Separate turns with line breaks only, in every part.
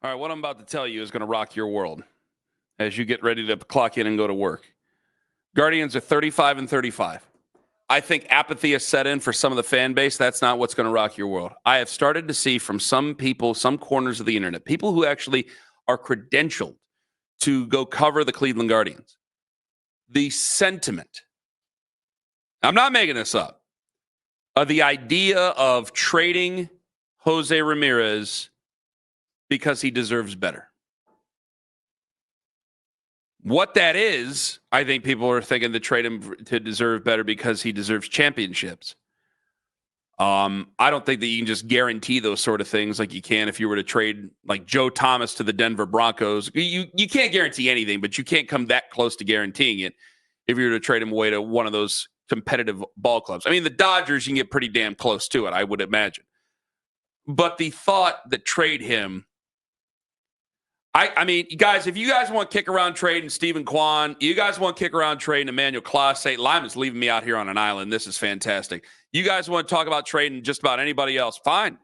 All right, what I'm about to tell you is going to rock your world as you get ready to clock in and go to work. Guardians are 35-35. I think apathy has set in for some of the fan base. That's not what's going to rock your world. I have started to see from some people, some corners of the internet, people who actually are credentialed to go cover the Cleveland Guardians. The sentiment, I'm not making this up, the idea of trading Jose Ramirez because he deserves better. What that is, I think people are thinking to trade him to deserve better because he deserves championships. I don't think that you can just guarantee those sort of things like you can if you were to trade like Joe Thomas to the Denver Broncos. You can't guarantee anything, but you can't come that close to guaranteeing it if you were to trade him away to one of those competitive ball clubs. I mean, the Dodgers, you can get pretty damn close to it, I would imagine. But the thought that trade him, I mean, guys, if you guys want to kick around trading Stephen Kwan, you guys want to kick around trading Emmanuel Clase, Lyman's leaving me out here on an island. This is fantastic. You guys want to talk about trading just about anybody else, fine.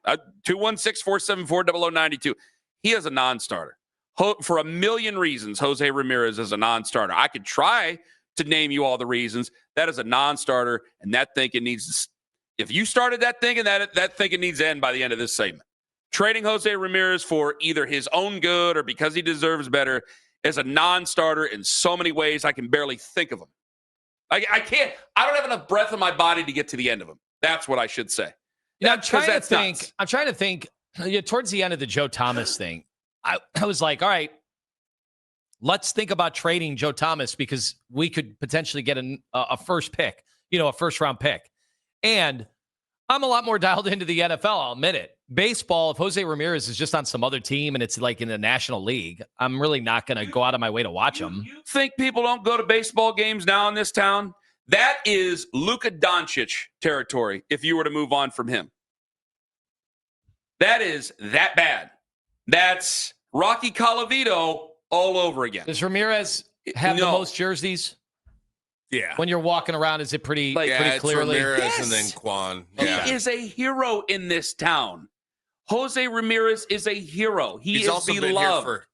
216-474-0092. He is a non-starter. For a million reasons, Jose Ramirez is a non-starter. I could try to name you all the reasons. That is a non-starter, and that thinking needs to, if you started that thinking, that thinking needs to end by the end of this segment. Trading Jose Ramirez for either his own good or because he deserves better is a non-starter in so many ways I can barely think of him. I don't have enough breath in my body to get to the end of him. That's what I should say.
I'm trying to think towards the end of the Joe Thomas thing, I was like, all right, let's think about trading Joe Thomas because we could potentially get a first pick, a first-round pick. And I'm a lot more dialed into the NFL, I'll admit it. Baseball, if Jose Ramirez is just on some other team and it's like in the National League, I'm really not going to go out of my way to watch him.
You think people don't go to baseball games now in this town? That is Luka Doncic territory if you were to move on from him. That is that bad. That's Rocky Colavito all over again.
Does Ramirez have the most jerseys?
Yeah.
When you're walking around, is it pretty clearly?
It's Ramirez and then Kwan.
Yeah. He is a hero in this town. Jose Ramirez is a hero. He's
also
beloved.
been here for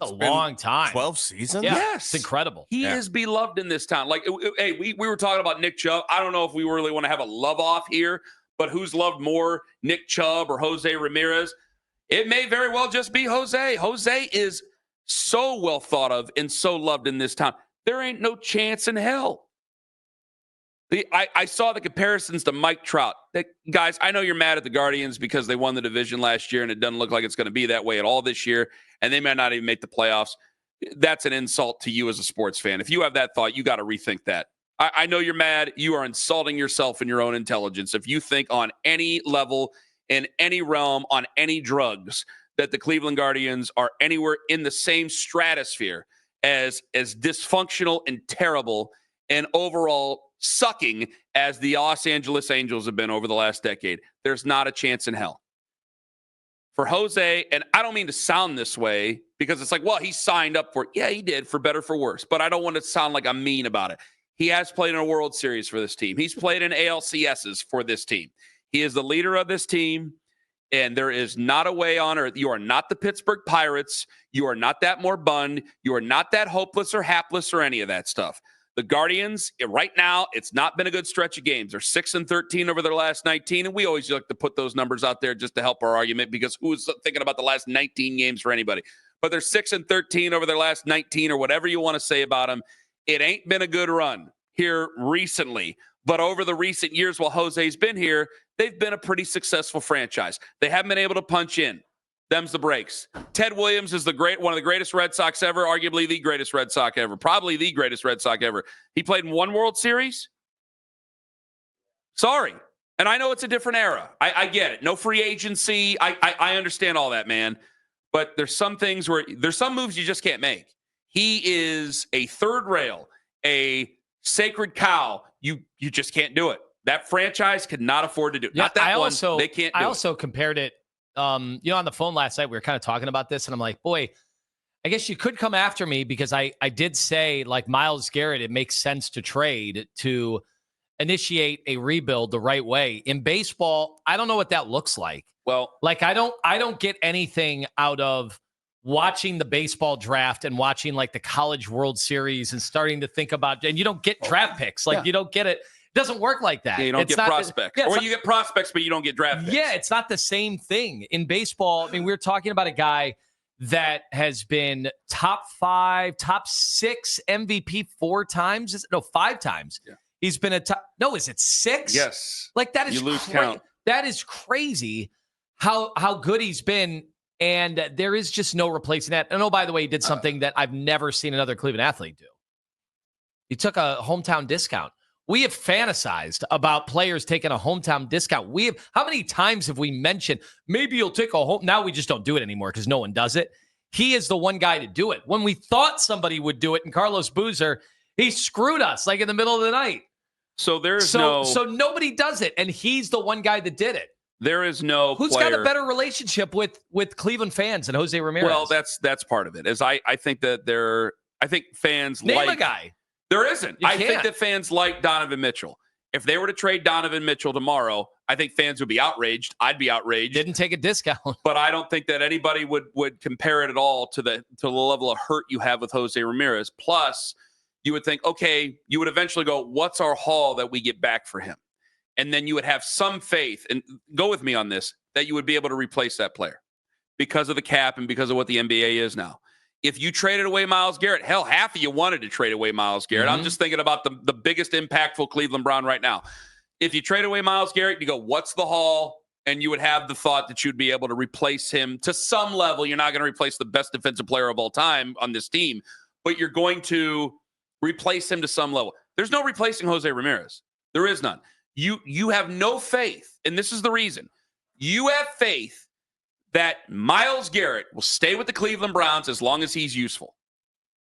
a long time.
12 seasons?
Yeah,
yes.
It's incredible.
He is beloved in this town. Like, hey, we were talking about Nick Chubb. I don't know if we really want to have a love-off here, but who's loved more, Nick Chubb or Jose Ramirez? It may very well just be Jose. Jose is so well thought of and so loved in this town. There ain't no chance in hell. I saw the comparisons to Mike Trout. Guys, I know you're mad at the Guardians because they won the division last year, and it doesn't look like it's going to be that way at all this year, and they may not even make the playoffs. That's an insult to you as a sports fan. If you have that thought, you got to rethink that. I know you're mad. You are insulting yourself and your own intelligence. If you think on any level, in any realm, on any drugs, that the Cleveland Guardians are anywhere in the same stratosphere as dysfunctional and terrible and overall sucking as the Los Angeles Angels have been over the last decade, there's not a chance in hell. For Jose, and I don't mean to sound this way because it's like, well, he signed up for it. Yeah, he did, for better, for worse. But I don't want to sound like I'm mean about it. He has played in a World Series for this team. He's played in ALCSs for this team. He is the leader of this team. And there is not a way on earth. You are not the Pittsburgh Pirates. You are not that Moribund. You are not that hopeless or hapless or any of that stuff. The Guardians, right now, it's not been a good stretch of games. They're 6-13 over their last 19, and we always like to put those numbers out there just to help our argument because who's thinking about the last 19 games for anybody? But they're 6-13 over their last 19 or whatever you want to say about them. It ain't been a good run here recently. But over the recent years while Jose's been here, they've been a pretty successful franchise. They haven't been able to punch in. Them's the breaks. Ted Williams is one of the greatest Red Sox ever, arguably the greatest Red Sox ever, probably the greatest Red Sox ever. He played in one World Series. Sorry. And I know it's a different era. I get it. No free agency. I understand all that, man. But there's some things there's some moves you just can't make. He is a third rail, a sacred cow. You just can't do it. That franchise could not afford to do it.
Yeah,
not that one. They can't do it.
I also compared it. On the phone last night, we were kind of talking about this, and I'm like, boy, I guess you could come after me because I did say, like Myles Garrett, it makes sense to trade to initiate a rebuild the right way. In baseball, I don't know what that looks like.
Well,
like I don't get anything out of watching the baseball draft and watching like the College World Series and starting to think about, and you don't get draft picks. Like you don't get it. It doesn't work like that.
Yeah, you don't get prospects. Or you get prospects, but you don't get draft picks.
Yeah, it's not the same thing. In baseball, I mean, we're talking about a guy that has been top 5, top 6 MVP 4 times. No, 5 times. Yeah. He's been a top. No, is it 6?
Yes.
Like that is
you lose count.
That is crazy how good he's been. And there is just no replacing that. And oh, by the way, he did something that I've never seen another Cleveland athlete do. He took a hometown discount. We have fantasized about players taking a hometown discount. How many times have we mentioned maybe you'll take a home? Now we just don't do it anymore because no one does it. He is the one guy to do it. When we thought somebody would do it, and Carlos Boozer, he screwed us like in the middle of the night.
So
so nobody does it, and he's the one guy that did it.
There is no
who's
player.
got a better relationship with Cleveland fans than Jose Ramirez.
Well, that's part of it. I think that I think fans
name a guy.
There isn't. I think that fans like Donovan Mitchell. If they were to trade Donovan Mitchell tomorrow, I think fans would be outraged. I'd be outraged.
Didn't take a discount.
But I don't think that anybody would compare it at all to the level of hurt you have with Jose Ramirez. Plus, you would think, okay, you would eventually go, what's our haul that we get back for him? And then you would have some faith, and go with me on this, that you would be able to replace that player because of the cap and because of what the NBA is now. If you traded away Myles Garrett, hell, half of you wanted to trade away Myles Garrett. Mm-hmm. I'm just thinking about the biggest impactful Cleveland Brown right now. If you trade away Myles Garrett, you go, what's the haul? And you would have the thought that you'd be able to replace him to some level. You're not going to replace the best defensive player of all time on this team, but you're going to replace him to some level. There's no replacing Jose Ramirez. There is none. You have no faith, and this is the reason. You have faith that Myles Garrett will stay with the Cleveland Browns as long as he's useful.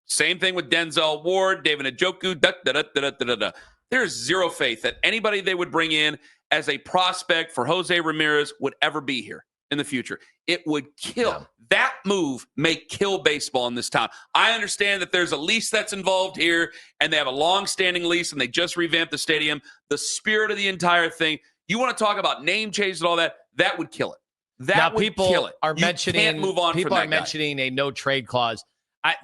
Same thing with Denzel Ward, David Njoku, There's zero faith that anybody they would bring in as a prospect for Jose Ramirez would ever be here in the future. It would kill. Yeah. That move may kill baseball in this town. I understand that there's a lease that's involved here, and they have a long-standing lease, and they just revamped the stadium. The spirit of the entire thing, you want to talk about name changes and all that, that would kill it. That would kill it.
Can't
move on.
People are mentioning a no trade clause. I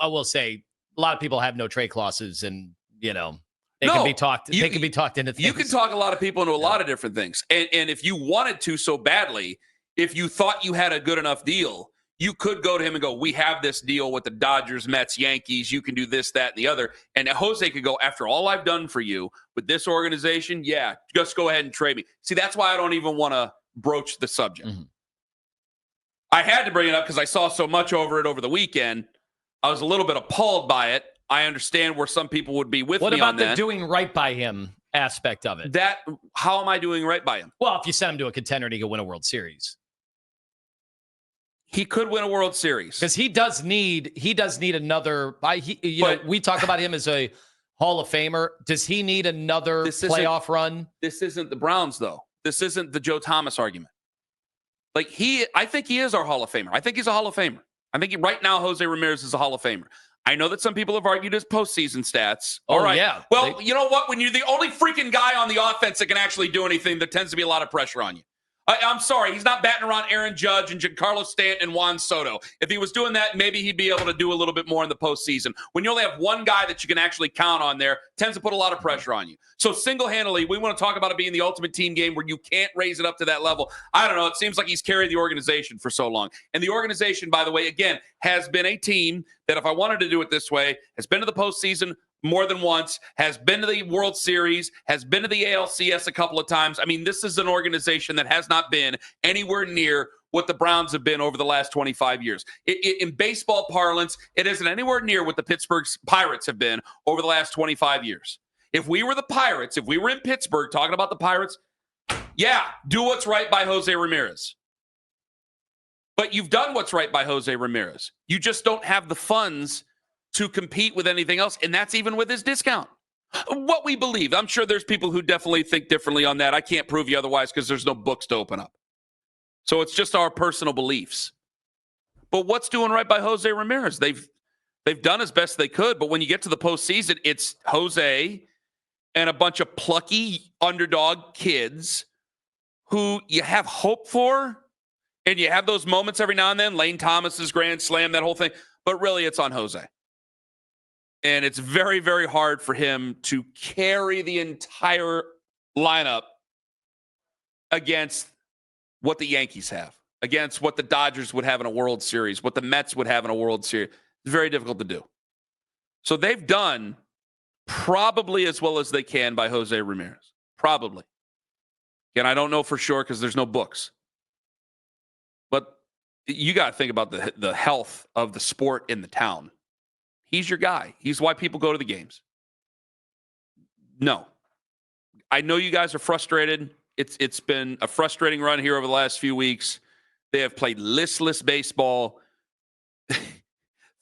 will say a lot of people have no trade clauses, and they can be talked. They can be talked into things.
You can talk a lot of people into a lot of different things, and if you wanted to so badly, if you thought you had a good enough deal, you could go to him and go, "We have this deal with the Dodgers, Mets, Yankees. You can do this, that, and the other." And Jose could go, "After all I've done for you with this organization, yeah, just go ahead and trade me." See, that's why I don't even want to broach the subject. Mm-hmm. I had to bring it up because I saw so much over it over the weekend. I was a little bit appalled by it. I understand where some people would be with me on that.
What about the doing right by him aspect of it?
How am I doing right by him?
Well, if you send him to a contender and he could win a World Series.
He could win a World Series.
Because he does need another. We talk about him as a Hall of Famer. Does he need another playoff run?
This isn't the Browns, though. This isn't the Joe Thomas argument. I think he is our Hall of Famer. I think he's a Hall of Famer. I think right now Jose Ramirez is a Hall of Famer. I know that some people have argued his postseason stats. All right.
Yeah.
Well, you know what? When you're the only freaking guy on the offense that can actually do anything, there tends to be a lot of pressure on you. I'm sorry. He's not batting around Aaron Judge and Giancarlo Stanton and Juan Soto. If he was doing that, maybe he'd be able to do a little bit more in the postseason. When you only have one guy that you can actually count on there, tends to put a lot of pressure on you. So single-handedly, we want to talk about it being the ultimate team game where you can't raise it up to that level. I don't know. It seems like he's carried the organization for so long. And the organization, by the way, again, has been a team that, if I wanted to do it this way, has been to the postseason more than once, has been to the World Series, has been to the ALCS a couple of times. I mean, this is an organization that has not been anywhere near what the Browns have been over the last 25 years. In baseball parlance, it isn't anywhere near what the Pittsburgh Pirates have been over the last 25 years. If we were the Pirates, if we were in Pittsburgh talking about the Pirates, yeah, do what's right by Jose Ramirez. But you've done what's right by Jose Ramirez. You just don't have the funds to compete with anything else, and that's even with his discount. What we believe. I'm sure there's people who definitely think differently on that. I can't prove you otherwise because there's no books to open up. So it's just our personal beliefs. But what's doing right by Jose Ramirez? They've done as best they could, but when you get to the postseason, it's Jose and a bunch of plucky underdog kids who you have hope for, and you have those moments every now and then, Lane Thomas's grand slam, that whole thing, but really it's on Jose. And it's very, very hard for him to carry the entire lineup against what the Yankees have, against what the Dodgers would have in a World Series, what the Mets would have in a World Series. It's very difficult to do. So they've done probably as well as they can by Jose Ramirez. Probably. And I don't know for sure because there's no books. But you got to think about the health of the sport in the town. He's your guy. He's why people go to the games. No. I know you guys are frustrated. It's been a frustrating run here over the last few weeks. They have played listless baseball.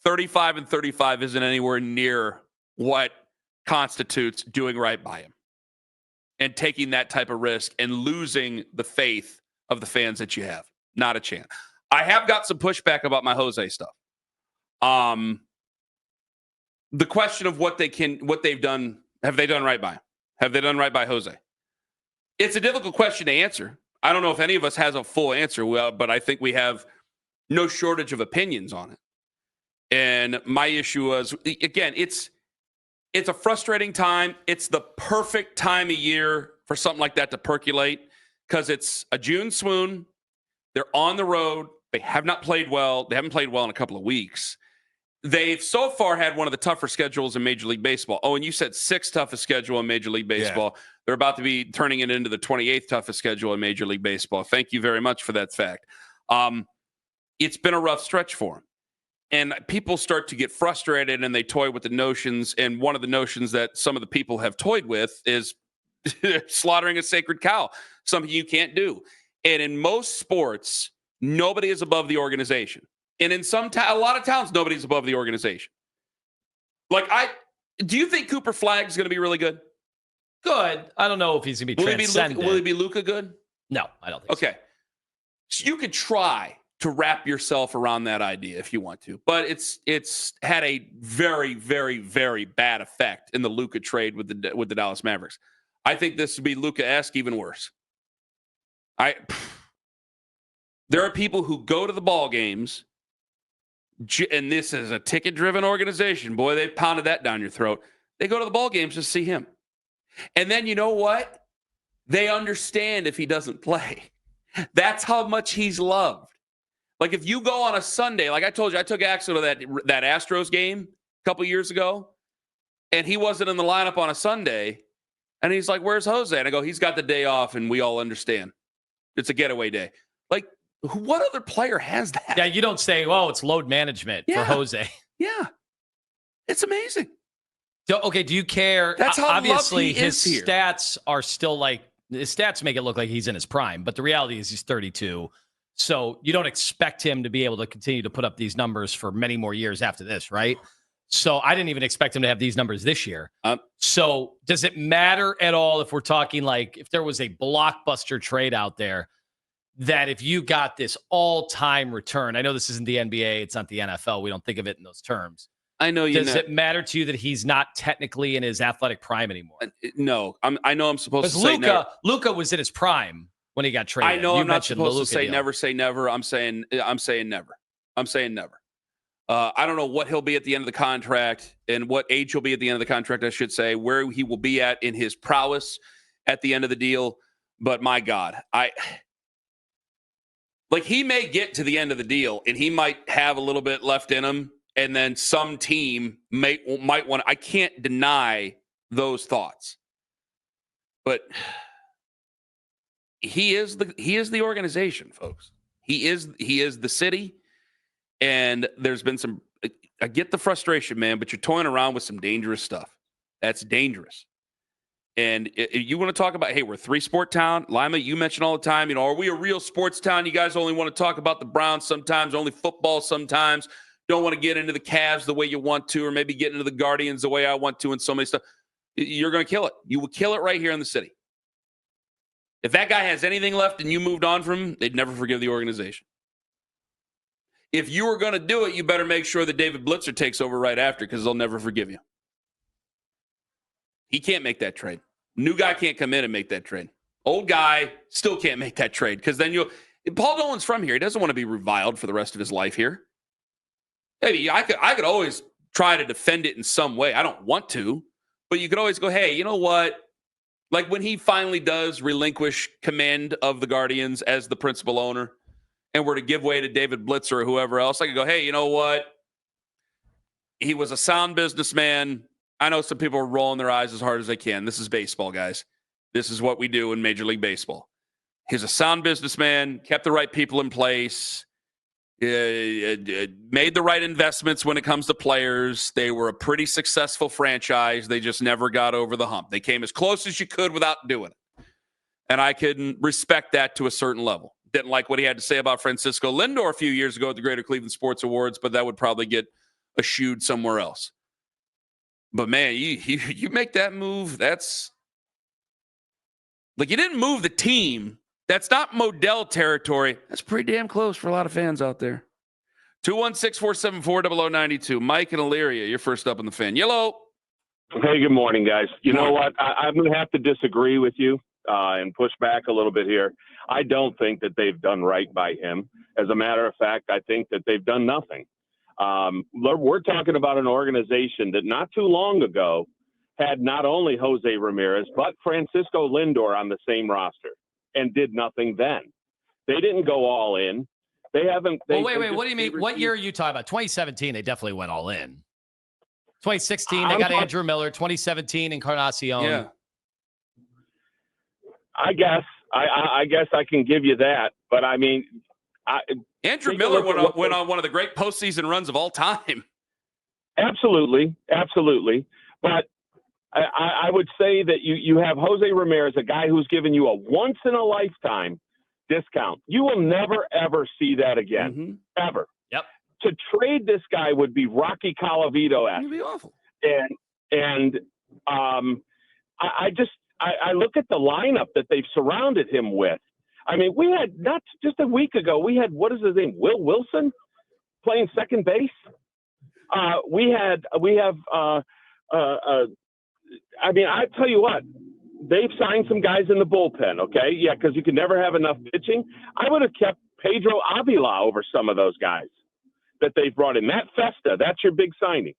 35-35 isn't anywhere near what constitutes doing right by him and taking that type of risk and losing the faith of the fans that you have. Not a chance. I have got some pushback about my Jose stuff. The question of what they've done, have they done right by him? Have they done right by Jose? It's a difficult question to answer. I don't know if any of us has a full answer, but I think we have no shortage of opinions on it. And my issue was, again, it's a frustrating time. It's the perfect time of year for something like that to percolate because it's a June swoon. They're on the road. They have not played well. They haven't played well in a couple of weeks. They've so far had one of the tougher schedules in Major League Baseball. Oh, and you said 6th toughest schedule in Major League Baseball. Yeah. They're about to be turning it into the 28th toughest schedule in Major League Baseball. Thank you very much for that fact. It's been a rough stretch for them. And people start to get frustrated and they toy with the notions. And one of the notions that some of the people have toyed with is slaughtering a sacred cow, something you can't do. And in most sports, nobody is above the organization. And in a lot of towns, nobody's above the organization. Do you think Cooper Flagg's going to be really good?
Good. I don't know if he's going to be transcendent.
Will he be Luka good?
No, I don't think so.
Okay. So you could try to wrap yourself around that idea if you want to. But it's had a very, very, very bad effect in the Luka trade with the Dallas Mavericks. I think this would be Luka-esque, even worse. There are people who go to the ball games, and this is a ticket-driven organization. Boy, they've pounded that down your throat. They go to the ball games to see him. And then you know what? They understand if he doesn't play. That's how much he's loved. Like if you go on a Sunday, like I told you, I took Axel to that Astros game a couple years ago, and he wasn't in the lineup on a Sunday. And he's like, "Where's Jose?" And I go, "He's got the day off, and we all understand. It's a getaway day." Like, what other player has that?
Yeah, you don't say, "Oh, it's load management for Jose."
Yeah, it's amazing.
So, okay, do you care?
That's how
obviously
loved he
his
is here.
Stats are still like his stats make it look like he's in his prime, but the reality is he's 32. So you don't expect him to be able to continue to put up these numbers for many more years after this, right? So I didn't even expect him to have these numbers this year. So does it matter at all if we're talking like if there was a blockbuster trade out there that if you got this all-time return, I know this isn't the NBA, it's not the NFL, we don't think of it in those terms.
I know you.
Does it matter to you that he's not technically in his athletic prime anymore?
No, I know I'm supposed to say
Luka was in his prime when he got traded.
I know I'm not supposed to say never say never. I'm saying never. I'm saying never. I don't know what he'll be at the end of the contract and what age he'll be at the end of the contract, I should say, where he will be at in his prowess at the end of the deal. But my God, he may get to the end of the deal and he might have a little bit left in him. And then some team might want to, I can't deny those thoughts. But he is the organization, folks. He is the city. And there's been some, I get the frustration, man, but you're toying around with some dangerous stuff. That's dangerous. And you want to talk about, hey, we're a 3-sport town. Lima, you mention all the time, are we a real sports town? You guys only want to talk about the Browns sometimes, only football sometimes. Don't want to get into the Cavs the way you want to, or maybe get into the Guardians the way I want to, and so many stuff. You're going to kill it. You will kill it right here in the city. If that guy has anything left and you moved on from him, they'd never forgive the organization. If you were going to do it, you better make sure that David Blitzer takes over right after because they'll never forgive you. He can't make that trade. New guy can't come in and make that trade. Old guy still can't make that trade because then Paul Dolan's from here. He doesn't want to be reviled for the rest of his life here. Maybe I could always try to defend it in some way. I don't want to, but you could always go, hey, you know what? Like when he finally does relinquish command of the Guardians as the principal owner and were to give way to David Blitzer or whoever else, I could go, hey, you know what? He was a sound businessman. I know some people are rolling their eyes as hard as they can. This is baseball, guys. This is what we do in Major League Baseball. He's a sound businessman, kept the right people in place, made the right investments when it comes to players. They were a pretty successful franchise. They just never got over the hump. They came as close as you could without doing it. And I can respect that to a certain level. Didn't like what he had to say about Francisco Lindor a few years ago at the Greater Cleveland Sports Awards, but that would probably get eschewed somewhere else. But, man, you make that move, that's – like, you didn't move the team. That's not Modell territory. That's pretty damn close for a lot of fans out there. 216-474-0092. Mike and Elyria, you're first up on the Fan. Yellow.
Hey, good morning, guys. You know what? I'm going to have to disagree with you and push back a little bit here. I don't think that they've done right by him. As a matter of fact, I think that they've done nothing. We're talking about an organization that not too long ago had not only Jose Ramirez, but Francisco Lindor on the same roster and did nothing then. They didn't go all in. They haven't.
Wait. What do you mean? What year are you talking about? 2017, they definitely went all in. 2016, they got Andrew Miller. 2017, Encarnacion.
Yeah. I guess I can give you that. But, I mean,
Andrew Miller went on one of the great postseason runs of all time.
Absolutely. But I would say that you have Jose Ramirez, a guy who's given you a once-in-a-lifetime discount. You will never, ever see that again, ever.
Yep.
To trade this guy would be Rocky Colavito-esque.
It would be awful.
And I look at the lineup that they've surrounded him with. I mean, we had not just a week ago, we had, what is his name? Will Wilson playing second base. We have I mean, I tell you what, they've signed some guys in the bullpen. Okay. Yeah. Cause you can never have enough pitching. I would have kept Pedro Avila over some of those guys that they've brought in. Matt Festa, that's your big signing.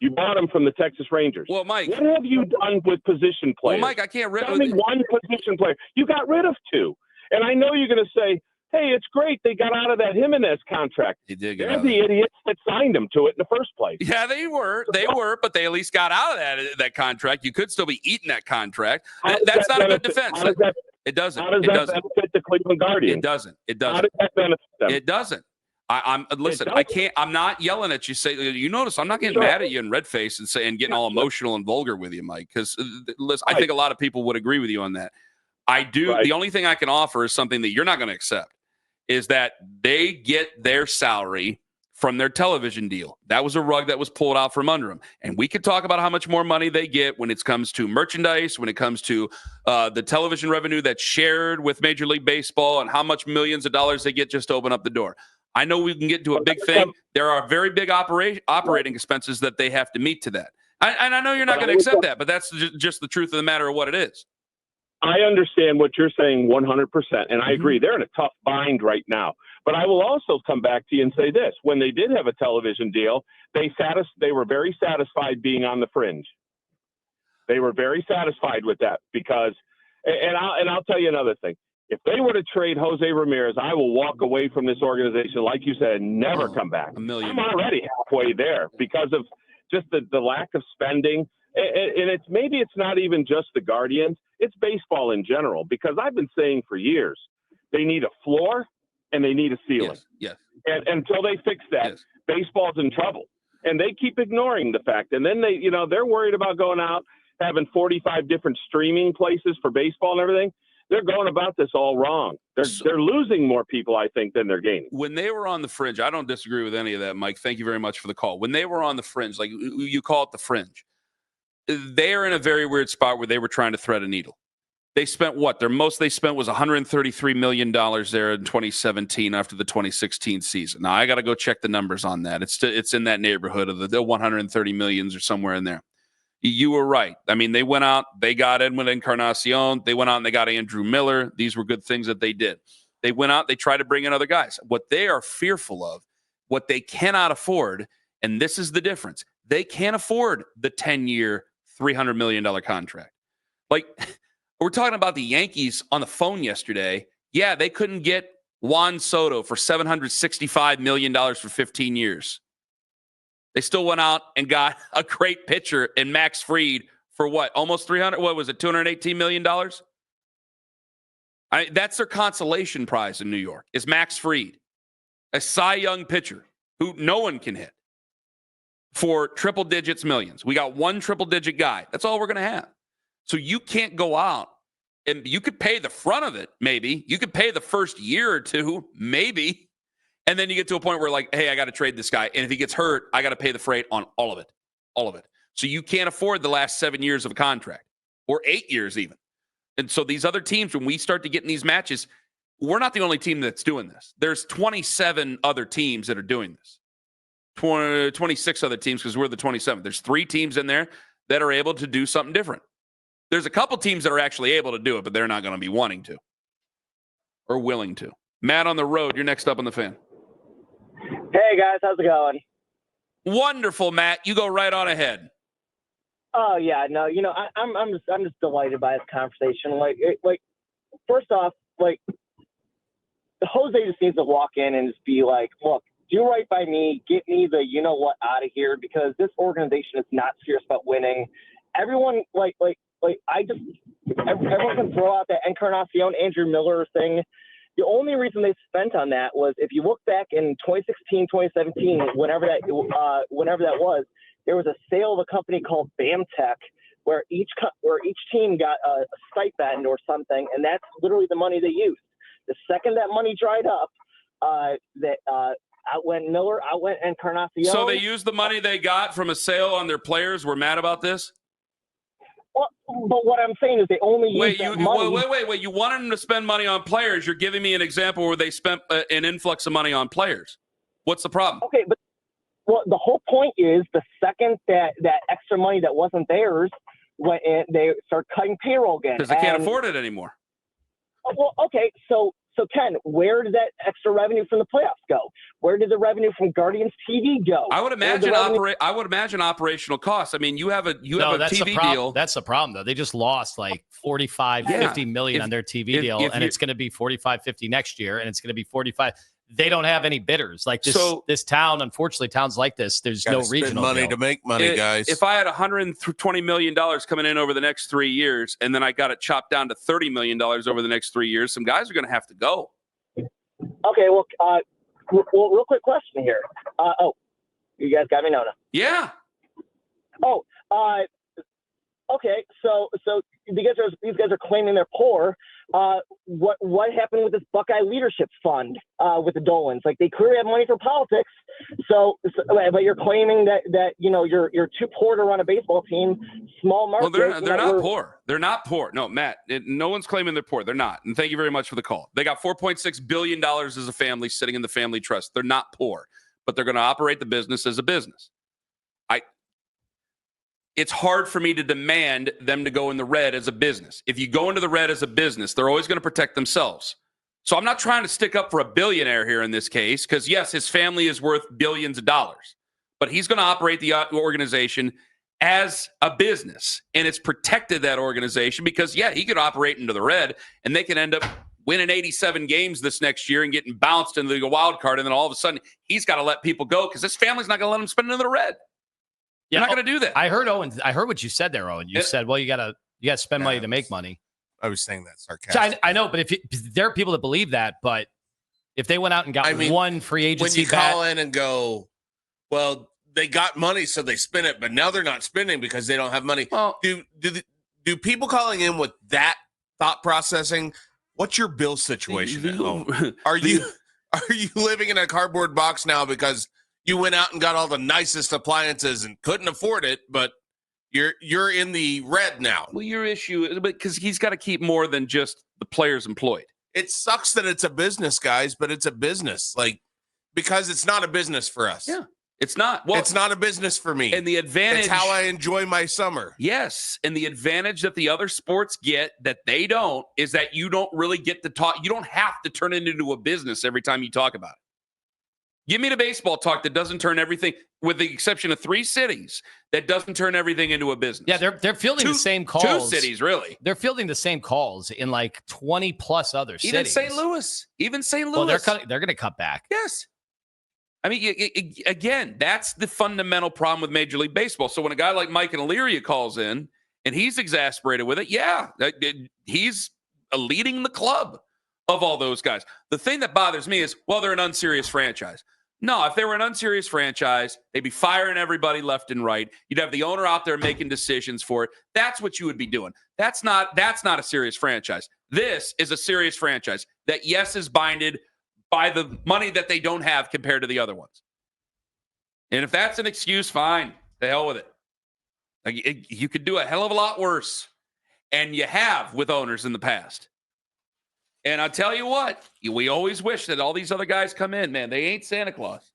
You bought him from the Texas Rangers.
Well, Mike,
what have you done with position players?
Well, Mike, I can't
one position player. You got rid of two. And I know you're going to say, hey, it's great they got out of that Jimenez contract.
He did get
They're the idiots that signed him to it in the first place.
Yeah, they were, but they at least got out of that contract. You could still be eating that contract. That's not a good defense. It doesn't.
How does that benefit the Cleveland Guardians?
It doesn't.
How does that benefit them?
It doesn't. Listen. I can't. I'm not yelling at you. You notice I'm not getting mad at you in red face and getting all emotional and vulgar with you, Mike. Because listen, I think a lot of people would agree with you on that. I do. Right. The only thing I can offer is something that you're not going to accept. Is that they get their salary from their television deal. That was a rug that was pulled out from under them. And we could talk about how much more money they get when it comes to merchandise, when it comes to the television revenue that's shared with Major League Baseball, and how much millions of dollars they get just to open up the door. I know we can get to a big thing. There are very big operating expenses that they have to meet to that. And I know you're not going to accept that, but that's just the truth of the matter of what it is.
I understand what you're saying 100%, and I agree. They're in a tough bind right now. But I will also come back to you and say this. When they did have a television deal, they were very satisfied being on the fringe. They were very satisfied with that because – and I'll tell you another thing. If they were to trade Jose Ramirez, I will walk away from this organization, like you said, and never come back. I'm already halfway there because of just the lack of spending. And it's not even just the Guardians. It's baseball in general, because I've been saying for years, they need a floor and they need a ceiling.
Yes.
And until they fix that, baseball's in trouble. And they keep ignoring the fact. And then they're worried about going out, having 45 different streaming places for baseball and everything. They're going about this all wrong. They're losing more people, I think, than they're gaining.
When they were on the fringe, I don't disagree with any of that, Mike. Thank you very much for the call. When they were on the fringe, like you call it the fringe, they are in a very weird spot where they were trying to thread a needle. They spent what? Their most they spent was $133 million there in 2017 after the 2016 season. Now, I got to go check the numbers on that. It's in that neighborhood of the 130 millions or somewhere in there. You were right. I mean, they went out, they got Edwin Encarnacion, they went out and they got Andrew Miller. These were good things that they did. They went out, they tried to bring in other guys. What they are fearful of, what they cannot afford, and this is the difference, they can't afford the 10-year, $300 million contract. Like, we're talking about the Yankees on the phone yesterday. Yeah, they couldn't get Juan Soto for $765 million for 15 years. They still went out and got a great pitcher in Max Fried for what? Almost 300? What was it? $218 million? That's their consolation prize in New York, is Max Fried, a Cy Young pitcher who no one can hit for triple digits millions. We got one triple digit guy. That's all we're going to have. So you can't go out and you could pay the front of it, maybe. You could pay the first year or two, maybe. And then you get to a point where, like, hey, I got to trade this guy. And if he gets hurt, I got to pay the freight on all of it. All of it. So you can't afford the last 7 years of a contract, or 8 years even. And so these other teams, when we start to get in these matches, we're not the only team that's doing this. There's 27 other teams that are doing this. 26 other teams, because we're the 27th. There's 3 teams in there that are able to do something different. There's a couple teams that are actually able to do it, but they're not going to be wanting to or willing to. Matt on the road, you're next up on the Fan.
Hey guys, how's it going?
Wonderful, Matt. You go right on ahead.
Oh yeah, no, I'm just delighted by this conversation. Like first off, like Jose just needs to walk in and just be like, look, do right by me, get me the what out of here, because this organization is not serious about winning. Everyone everyone can throw out that Encarnacion, Andrew Miller thing. The only reason they spent on that was, if you look back in 2016, 2017, whenever that was, there was a sale of a company called BAMTech where each team got a stipend or something, and that's literally the money they used. The second that money dried up, out went Miller, out went Encarnacion.
So they used the money they got from a sale on their players. We're mad about this?
Well, but what I'm saying is they only used that money.
Wait. You wanted them to spend money on players. You're giving me an example where they spent an influx of money on players. What's the problem?
Okay, but the whole point is, the second that extra money that wasn't theirs went in, they start cutting payroll again.
Because they can't afford it anymore.
Well, okay, so Ken, where did that extra revenue from the playoffs go? Where did the revenue from Guardians TV go?
I would imagine operational costs. I mean, you have a TV deal.
That's the problem, though. They just lost like 50 million on their TV deal, and it's going to be 45, 50 next year, and it's going to be 45. They don't have any bidders. Like this town, unfortunately, towns like this, there's no regional
money
deal.
to make money, guys.
If I had $120 million coming in over the next 3 years, and then I got it chopped down to $30 million over the next 3 years, some guys are going to have to go.
Okay, well, real quick question here. You guys got me? No.
Yeah.
Okay, so these guys are claiming they're poor. What happened with this Buckeye Leadership Fund with the Dolans? Like, they clearly have money for politics. But you're claiming that you're too poor to run a baseball team. Small market.
Well, they're not poor. They're not poor. No, Matt. No one's claiming they're poor. They're not. And thank you very much for the call. They got $4.6 billion as a family sitting in the family trust. They're not poor, but they're going to operate the business as a business. It's hard for me to demand them to go in the red as a business. If you go into the red as a business, they're always going to protect themselves. So I'm not trying to stick up for a billionaire here in this case, because, yes, his family is worth billions of dollars. But he's going to operate the organization as a business, and it's protected, that organization, because, yeah, he could operate into the red, and they can end up winning 87 games this next year and getting bounced into the wild card, and then all of a sudden he's got to let people go because his family's not going to let him spend into the red. You're not going to do that.
I heard what you said there, Owen. You said, well, you got to spend money to make money.
I was saying that sarcastically.
So I know, but there are people that believe that, but if they went out and got one free agency,
when you call in and go, well, they got money, so they spend it, but now they're not spending because they don't have money. Well, do people calling in with that thought processing? What's your bill situation at home? Are you living in a cardboard box now because you went out and got all the nicest appliances and couldn't afford it, but you're in the red now?
Well, your issue is because he's got to keep more than just the players employed.
It sucks that it's a business, guys, but it's a business. Like, because it's not a business for us.
Yeah. It's not. Well,
it's not a business for me.
And the advantage,
it's how I enjoy my summer.
Yes. And the advantage that the other sports get that they don't is that you don't really get to talk. You don't have to turn it into a business every time you talk about it. Give me the baseball talk that doesn't turn everything, with the exception of 3 cities, that doesn't turn everything into a business.
Yeah, they're fielding the same calls.
2 cities, really.
They're fielding the same calls in like 20 plus other cities.
Even St. Louis.
Well, they're going to cut back.
Yes. I mean, again, that's the fundamental problem with Major League Baseball. So when a guy like Mike and Illyria calls in and he's exasperated with it, he's leading the club of all those guys. The thing that bothers me is, well, they're an unserious franchise. No, if they were an unserious franchise, they'd be firing everybody left and right. You'd have the owner out there making decisions for it. That's what you would be doing. That's not a serious franchise. This is a serious franchise that, yes, is binded by the money that they don't have compared to the other ones. And if that's an excuse, fine. The hell with it. You could do a hell of a lot worse. And you have with owners in the past. And I'll tell you what, we always wish that all these other guys come in. Man, they ain't Santa Claus.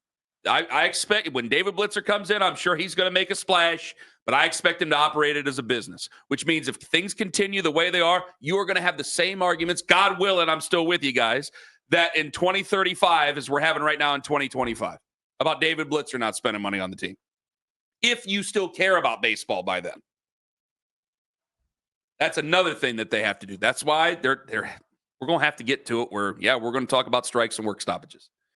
I expect when David Blitzer comes in, I'm sure he's going to make a splash, but I expect him to operate it as a business, which means if things continue the way they are, you are going to have the same arguments, God willing, I'm still with you guys, that in 2035 as we're having right now in 2025 about David Blitzer not spending money on the team. If you still care about baseball by then. That's another thing that they have to do. That's why we're going to have to get to it where, we're going to talk about strikes and work stoppages.